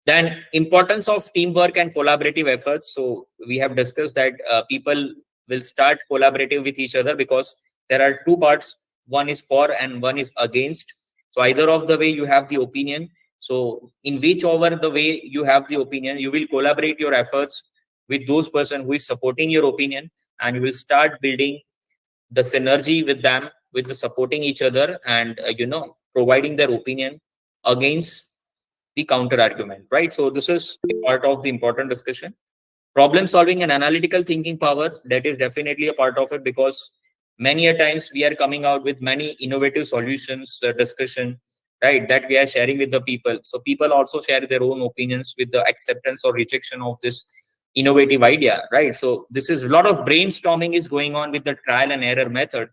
Then importance of teamwork and collaborative efforts. So we have discussed that people will start collaborative with each other, because there are two parts, one is for and one is against. So either of the way you have the opinion. So in whichever the way you have the opinion, you will collaborate your efforts with those person who is supporting your opinion, and you will start building the synergy with them, with the supporting each other, and providing their opinion against the counter argument, right? So this is part of the important discussion. Problem solving and analytical thinking power, that is definitely a part of it, because many a times we are coming out with many innovative solutions, discussion, right, that we are sharing with the people. So people also share their own opinions with the acceptance or rejection of this innovative idea, right? So this is a lot of brainstorming is going on with the trial and error method.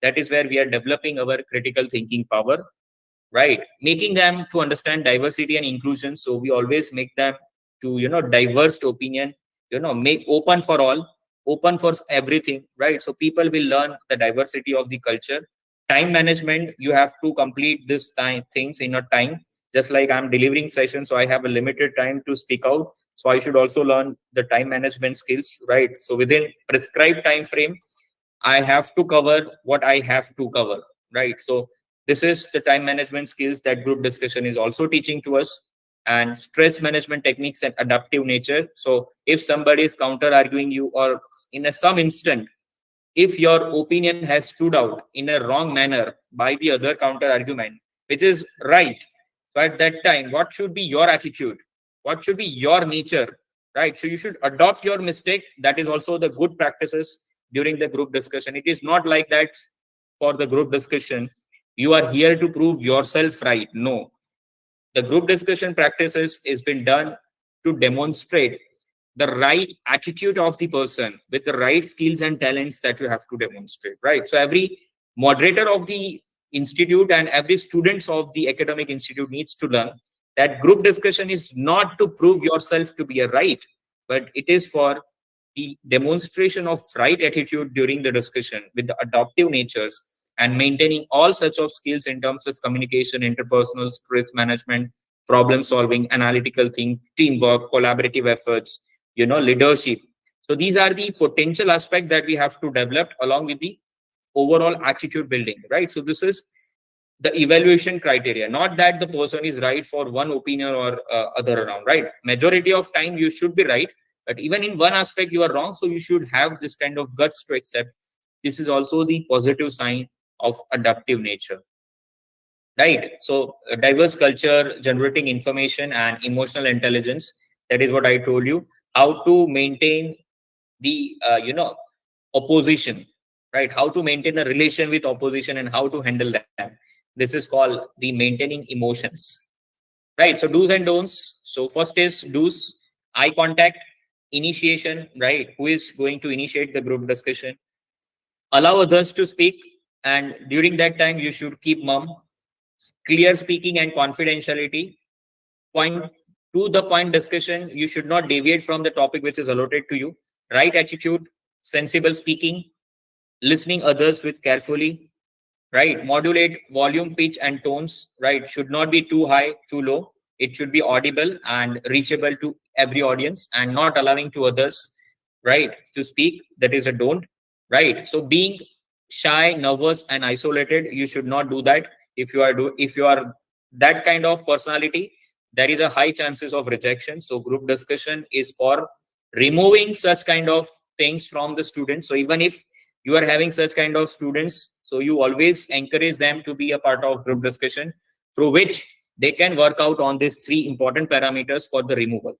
That is where we are developing our critical thinking power, right? Making them to understand diversity and inclusion. So we always make them to diverse opinion, make open for all, open for everything, right? So people will learn the diversity of the culture. Time management, you have to complete this time things in a time. Just like I'm delivering sessions, so I have a limited time to speak out, so I should also learn the time management skills, right? So within prescribed time frame, I have to cover what I have to cover, right? So this is the time management skills that group discussion is also teaching to us. And stress management techniques and adaptive nature. So if somebody is counter arguing you, or in some instant, if your opinion has stood out in a wrong manner by the other counter argument, which is right, so at that time, what should be your attitude? What should be your nature, right? So you should adopt your mistake. That is also the good practices during the group discussion. It is not like that for the group discussion, you are here to prove yourself right. No, the group discussion practices is been done to demonstrate the right attitude of the person with the right skills and talents that you have to demonstrate, right? So every moderator of the institute and every students of the academic institute needs to learn that group discussion is not to prove yourself to be a right, but it is for the demonstration of right attitude during the discussion with the adaptive natures and maintaining all such of skills in terms of communication, interpersonal, stress management, problem solving, analytical think, teamwork, collaborative efforts, leadership. So these are the potential aspects that we have to develop along with the overall attitude building, right? So this is the evaluation criteria, not that the person is right for one opinion or other around, right? Majority of time you should be right, but even in one aspect you are wrong, so you should have this kind of guts to accept. This is also the positive sign of adaptive nature, right? So diverse culture, generating information and emotional intelligence, that is what I told you. How to maintain the opposition, right? How to maintain a relation with opposition and how to handle them. This is called the maintaining emotions, right? So do's and don'ts. So first is do's: eye contact, initiation, right? Who is going to initiate the group discussion? Allow others to speak, and during that time you should keep mum. Clear speaking and confidentiality. Point to the point discussion, you should not deviate from the topic which is allotted to you. Right attitude, sensible speaking, listening others with carefully, right? Modulate volume, pitch and tones, right? Should not be too high, too low. It should be audible and reachable to every audience, and not allowing to others, right, to speak. That is a don't, right? So being shy, nervous and isolated, you should not do that. If you are that kind of personality, there is a high chances of rejection. So group discussion is for removing such kind of things from the students. So even if you are having such kind of students, so you always encourage them to be a part of group discussion, through which they can work out on these three important parameters for the removal,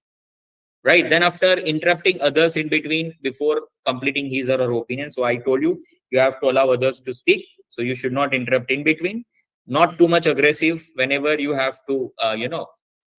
right? Then after interrupting others in between before completing his or her opinion, so I told you, you have to allow others to speak, so you should not interrupt in between. Not too much aggressive whenever you have to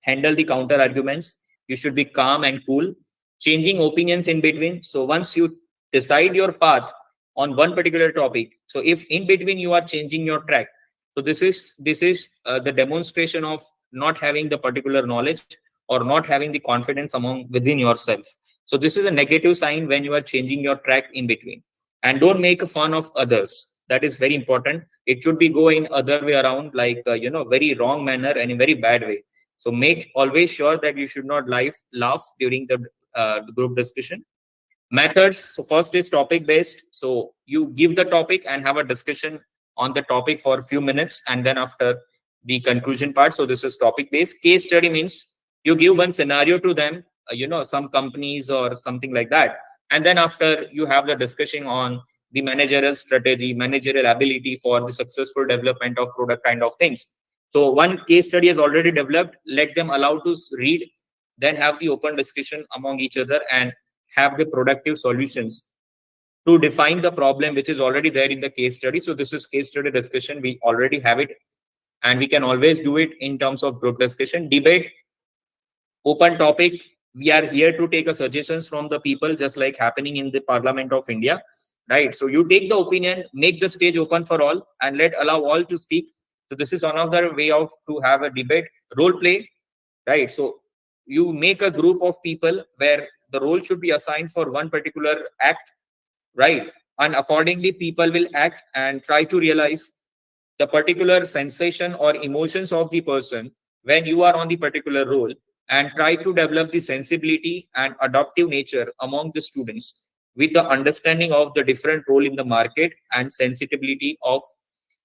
handle the counter arguments. You should be calm and cool. Changing opinions in between. So once you decide your path on one particular topic, so if in between you are changing your track, so this is the demonstration of not having the particular knowledge or not having the confidence among within yourself. So this is a negative sign when you are changing your track in between. And don't make fun of others. That is very important. It should be going other way around, like very wrong manner and in very bad way. So make always sure that you should not laugh during the group discussion. Methods. So first is topic based. So you give the topic and have a discussion on the topic for a few minutes, and then after the conclusion part. So this is topic based. Case study means you give one scenario to them, some companies or something like that, and then after you have the discussion on the managerial strategy, managerial ability for the successful development of product kind of things. So one case study is already developed, let them allow to read, then have the open discussion among each other and have the productive solutions to define the problem which is already there in the case study. So this is case study discussion. We already have it, and we can always do it in terms of group discussion. Debate, open topic. We are here to take a suggestions from the people, just like happening in the Parliament of India, right? So you take the opinion, make the stage open for all, and allow all to speak. So this is another way of to have a debate. Role play, right? So you make a group of people where the role should be assigned for one particular act, right? And accordingly people will act and try to realize the particular sensation or emotions of the person when you are on the particular role, and try to develop the sensibility and adaptive nature among the students with the understanding of the different role in the market and sensitivity of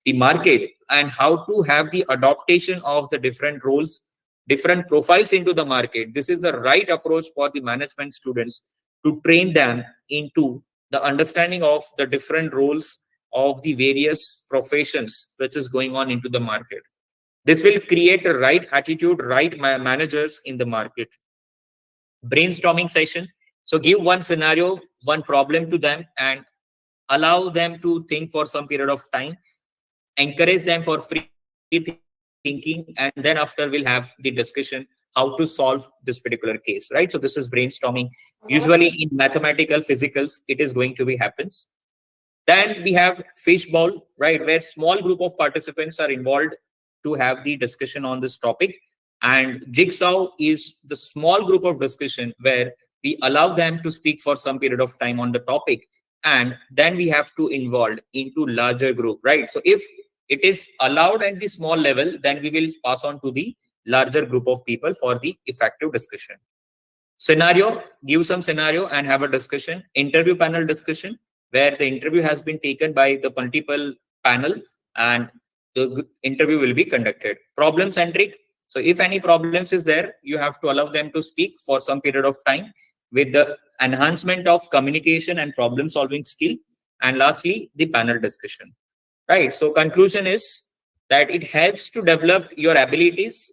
the market, and how to have the adaptation of the different roles, different profiles into the market. This is the right approach for the management students to train them into the understanding of the different roles of the various professions which is going on into the market. This will create a right attitude, right managers in the market. Brainstorming session. So give one scenario, one problem to them, and allow them to think for some period of time. Encourage them for free thinking, and then after we'll have the discussion how to solve this particular case, right? So this is brainstorming. Usually in mathematical physicals, it is going to be happens. Then we have fishbowl, right, where small group of participants are involved to have the discussion on this topic. And jigsaw is the small group of discussion where we allow them to speak for some period of time on the topic, and then we have to involve into larger group, right? So if it is allowed at the small level, then we will pass on to the larger group of people for the effective discussion. Scenario, give some scenario and have a discussion. Interview panel discussion, where the interview has been taken by the multiple panel and the interview will be conducted. Problem centric. So if any problems is there, you have to allow them to speak for some period of time with the enhancement of communication and problem solving skill. And lastly, the panel discussion, right? So conclusion is that it helps to develop your abilities.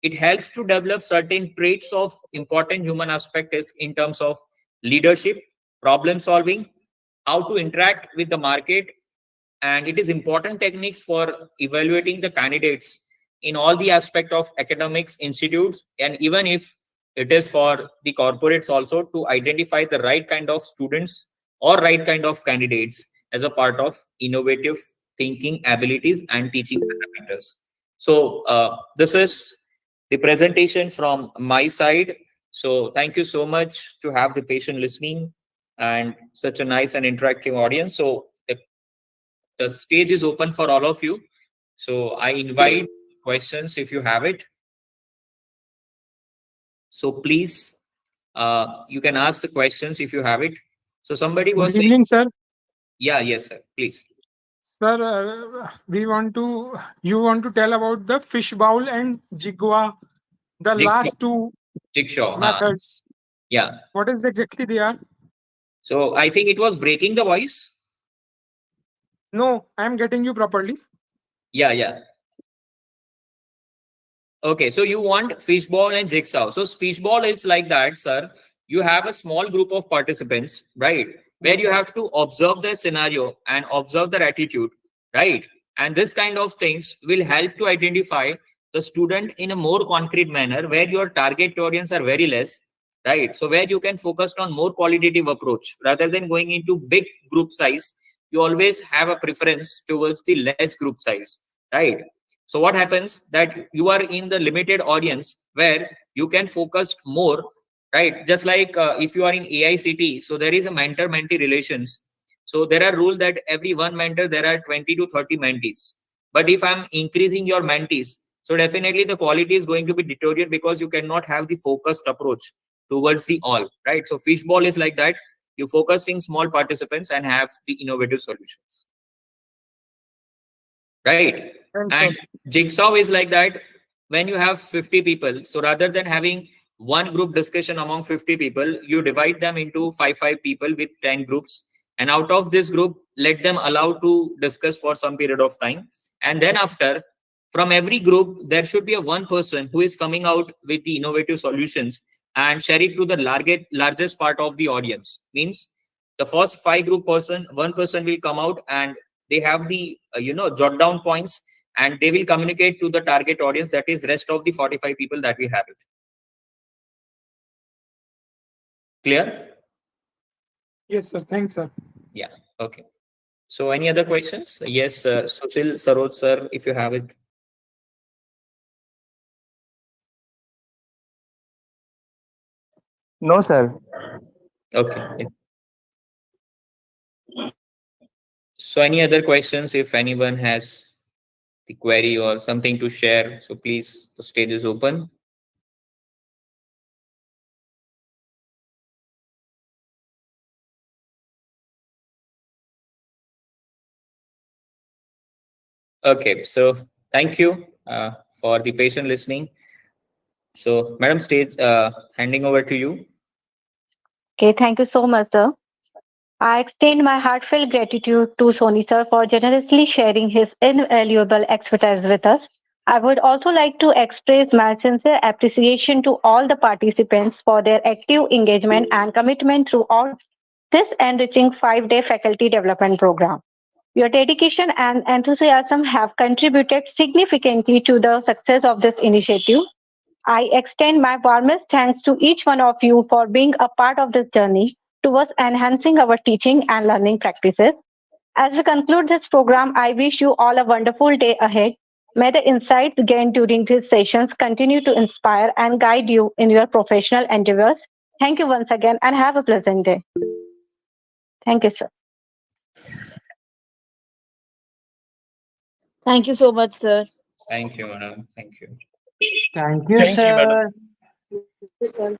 It helps to develop certain traits of important human aspects in terms of leadership, problem solving, how to interact with the market, and it is important techniques for evaluating the candidates in all the aspect of academics, institutes, and even if it is for the corporates also, to identify the right kind of students or right kind of candidates as a part of innovative thinking abilities and teaching parameters. So this is the presentation from my side. So thank you so much to have the patient listening and such a nice and interactive audience. So the stage is open for all of you. So I invite questions if you have it. So please, you can ask the questions if you have it. So somebody Good was saying, evening, sir. yeah, yes, sir, please. Sir, you want to tell about the fish bowl and jigwa, the Jigsaw, last two jigsaw, methods. yeah. What is exactly they are? So I think it was breaking the voice. No, I am getting you properly. Yeah, yeah. Okay, so you want fishbowl and jigsaw. So fishbowl is like that, sir. You have a small group of participants, right? Where Yes, you sir. have to observe their scenario and observe their attitude, right? And this kind of things will help to identify the student in a more concrete manner where your target audience are very less, right? So where you can focus on more qualitative approach rather than going into big group size. You always have a preference towards the less group size, right? So what happens that you are in the limited audience where you can focus more, right? Just like if you are in AICT, so there is a mentor-mentee relations. So there are rule that every one mentor there are 20 to 30 mentees. But if I'm increasing your mentees, so definitely the quality is going to be deteriorated because you cannot have the focused approach towards the all, right? So fishbowl is like that. You focused in small participants and have the innovative solutions, right? Thanks, sir. And jigsaw is like that when you have 50 people. So rather than having one group discussion among 50 people, you divide them into five people with 10 groups. And out of this group, let them allow to discuss for some period of time. And then after, from every group, there should be a one person who is coming out with the innovative solutions and share it to the largest part of the audience. Means the first five group person, one person will come out and they have the jot down points, and they will communicate to the target audience, that is rest of the 45 people that we have it. Clear? Yes, sir. Thanks, sir. Yeah. Okay. So any other questions? Yes, Sushil, Saroj sir, if you have it. No, sir. Okay. Yeah. So any other questions, if anyone has the query or something to share, so please, the stage is open. Okay, so thank you for the patient listening. So madam, stage handing over to you. Okay, thank you so much, sir. I extend my heartfelt gratitude to Sony sir for generously sharing his invaluable expertise with us. I would also like to express my sincere appreciation to all the participants for their active engagement and commitment throughout this enriching 5-day faculty development program. Your dedication and enthusiasm have contributed significantly to the success of this initiative. I extend my warmest thanks to each one of you for being a part of this journey towards enhancing our teaching and learning practices. As we conclude this program, I wish you all a wonderful day ahead. May the insights gained during these sessions continue to inspire and guide you in your professional endeavors. Thank you once again and have a pleasant day. Thank you, sir. Thank you so much, sir. Thank you, madam. Thank you. Thank you, Thank you, madam. sir.